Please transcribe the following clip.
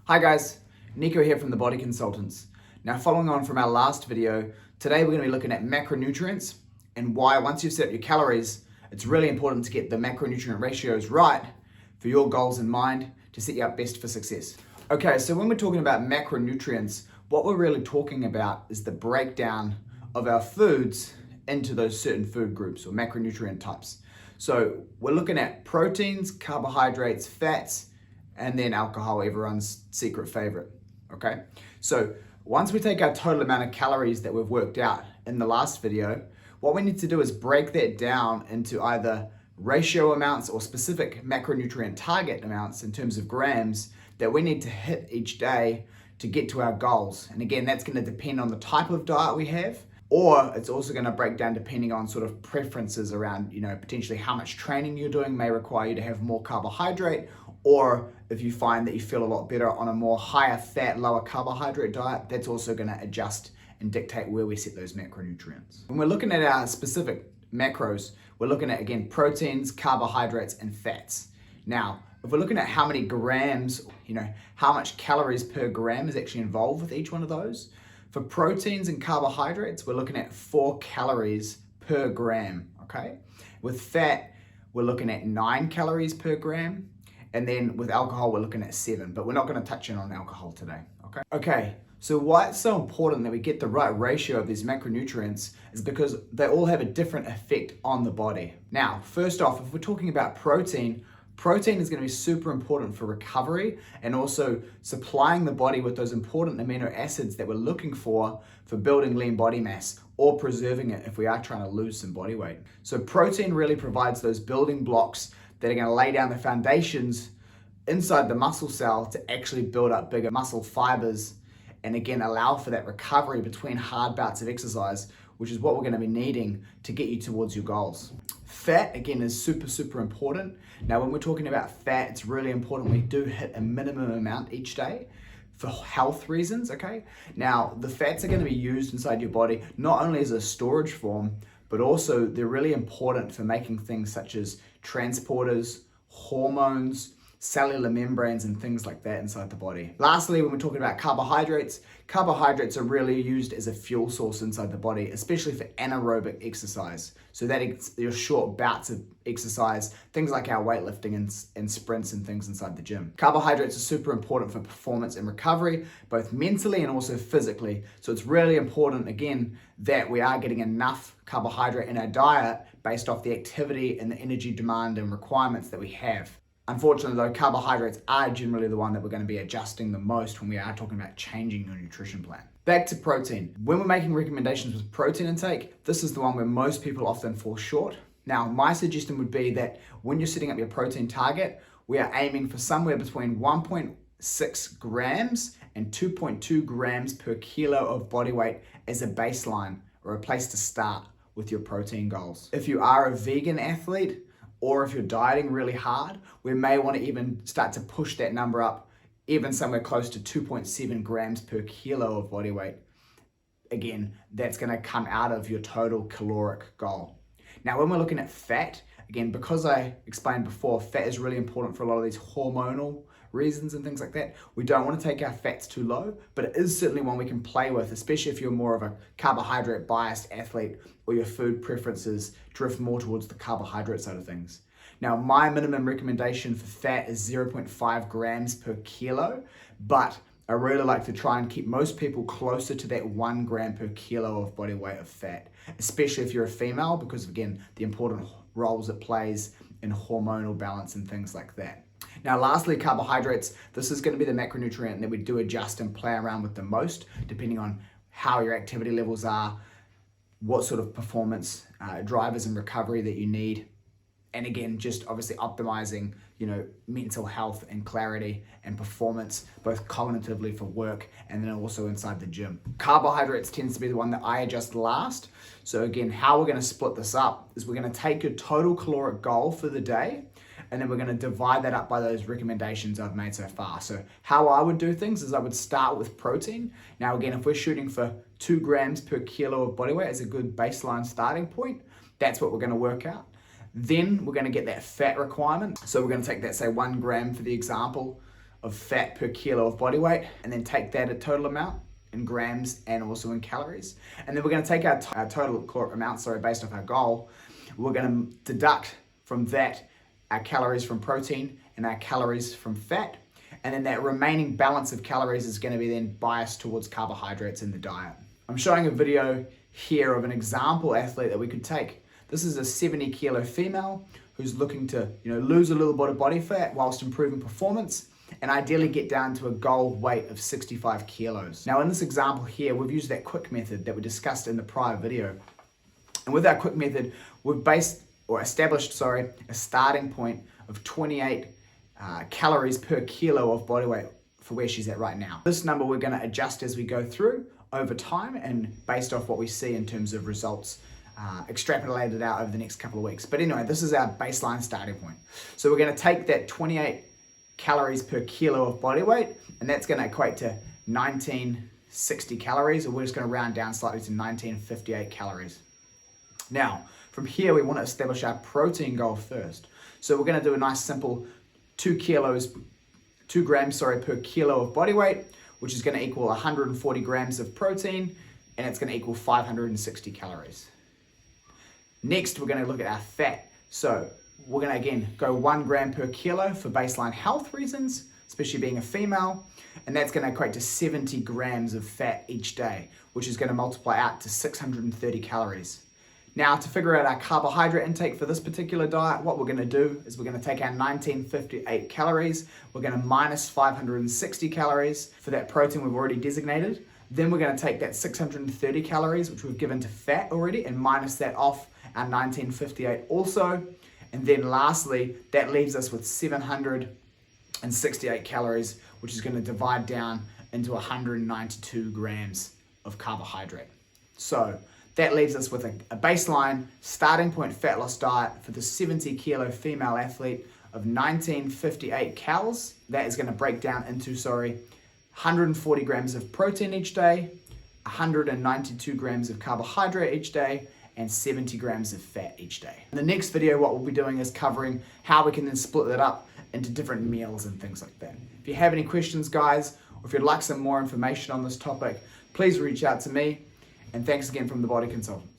Hi guys, Nico here from the Body Consultants. Now following on from our last video, today we're going to be looking at macronutrients and why once you've set up your calories, it's really important to get the macronutrient ratios right for your goals in mind to set you up best for success. Okay, so when we're talking about macronutrients, what we're really talking about is the breakdown of our foods into those certain food groups or macronutrient types. So we're looking at proteins, carbohydrates, fats, and then alcohol, everyone's secret favorite, okay? So once we take our total amount of calories that we've worked out in the last video, what we need to do is break that down into either ratio amounts or specific macronutrient target amounts in terms of grams that we need to hit each day to get to our goals. And again, that's gonna depend on the type of diet we have, or it's also gonna break down depending on sort of preferences around, potentially how much training you're doing may require you to have more carbohydrate, or if you find that you feel a lot better on a more higher fat, lower carbohydrate diet, that's also gonna adjust and dictate where we set those macronutrients. When we're looking at our specific macros, we're looking at, again, proteins, carbohydrates, and fats. Now, if we're looking at how many grams, how much calories per gram is actually involved with each one of those, for proteins and carbohydrates, we're looking at 4 calories per gram, okay? With fat, we're looking at 9 calories per gram, and then with alcohol, we're looking at 7, but we're not gonna touch in on alcohol today, okay? Okay, so why it's so important that we get the right ratio of these macronutrients is because they all have a different effect on the body. Now, first off, if we're talking about protein is going to be super important for recovery and also supplying the body with those important amino acids that we're looking for building lean body mass or preserving it if we are trying to lose some body weight. So protein really provides those building blocks that are going to lay down the foundations inside the muscle cell to actually build up bigger muscle fibers and again allow for that recovery between hard bouts of exercise, which is what we're going to be needing to get you towards your goals. Fat, again, is super important. Now, when we're talking about fat, it's really important we do hit a minimum amount each day for health reasons, okay? Now, the fats are going to be used inside your body not only as a storage form, but also they're really important for making things such as transporters, hormones, cellular membranes, and things like that inside the body. Lastly, when we're talking about carbohydrates are really used as a fuel source inside the body, especially for anaerobic exercise. So that your short bouts of exercise, things like our weightlifting and sprints and things inside the gym. Carbohydrates are super important for performance and recovery, both mentally and also physically. So it's really important, again, that we are getting enough carbohydrate in our diet based off the activity and the energy demand and requirements that we have. Unfortunately though, carbohydrates are generally the one that we're going to be adjusting the most when we are talking about changing your nutrition plan. Back to protein. When we're making recommendations with protein intake, this is the one where most people often fall short. Now, my suggestion would be that when you're setting up your protein target, we are aiming for somewhere between 1.6 grams and 2.2 grams per kilo of body weight as a baseline or a place to start with your protein goals. If you are a vegan athlete, or if you're dieting really hard, we may want to even start to push that number up even somewhere close to 2.7 grams per kilo of body weight. Again, that's going to come out of your total caloric goal. Now, when we're looking at fat, again, because I explained before, fat is really important for a lot of these hormonal reasons and things like that. We don't want to take our fats too low, but it is certainly one we can play with, especially if you're more of a carbohydrate biased athlete or your food preferences drift more towards the carbohydrate side of things. Now, my minimum recommendation for fat is 0.5 grams per kilo, but I really like to try and keep most people closer to that 1 gram per kilo of body weight of fat, especially if you're a female, because again, the important roles it plays in hormonal balance and things like that. Now, lastly, carbohydrates. This is going to be the macronutrient that we do adjust and play around with the most, depending on how your activity levels are, what sort of performance drivers and recovery that you need. And again, just obviously optimizing, mental health and clarity and performance, both cognitively for work and then also inside the gym. Carbohydrates tends to be the one that I adjust last. So again, how we're going to split this up is we're going to take your total caloric goal for the day, and then we're going to divide that up by those recommendations I've made so far. So how I would do things is I would start with protein. Now again, if we're shooting for 2 grams per kilo of body weight as a good baseline starting point, that's what we're going to work out. Then we're going to get that fat requirement. So we're going to take that, say 1 gram for the example of fat per kilo of body weight, and then take that a total amount in grams and also in calories. And then we're going to take our total caloric amount, based off our goal. We're going to deduct from that our calories from protein and our calories from fat. And then that remaining balance of calories is going to be then biased towards carbohydrates in the diet. I'm showing a video here of an example athlete that we could take. This is a 70 kilo female who's looking to lose a little bit of body fat whilst improving performance, and ideally get down to a goal weight of 65 kilos. Now in this example here, we've used that quick method that we discussed in the prior video. And with our quick method, we've established a starting point of 28 calories per kilo of body weight for where she's at right now. This number we're going to adjust as we go through over time and based off what we see in terms of results extrapolated out over the next couple of weeks. But anyway, this is our baseline starting point. So we're going to take that 28 calories per kilo of body weight, and that's going to equate to 1960 calories, or we're just going to round down slightly to 1958 calories. Now, from here, we want to establish our protein goal first. So we're going to do a nice simple 2 grams per kilo of body weight, which is going to equal 140 grams of protein, and it's going to equal 560 calories. Next, we're going to look at our fat. So we're going to again go 1 gram per kilo for baseline health reasons, especially being a female, and that's going to equate to 70 grams of fat each day, which is going to multiply out to 630 calories. Now, to figure out our carbohydrate intake for this particular diet, what we're going to do is we're going to take our 1958 calories, we're going to minus 560 calories for that protein we've already designated. Then we're going to take that 630 calories, which we've given to fat already, and minus that off our 1958 also. And then lastly, that leaves us with 768 calories, which is going to divide down into 192 grams of carbohydrate. So that leaves us with a baseline starting point fat loss diet for the 70 kilo female athlete of 1958 calories. That is going to break down into, 140 grams of protein each day, 192 grams of carbohydrate each day, and 70 grams of fat each day. In the next video, what we'll be doing is covering how we can then split that up into different meals and things like that. If you have any questions, guys, or if you'd like some more information on this topic, please reach out to me. And thanks again from the Body Consultant.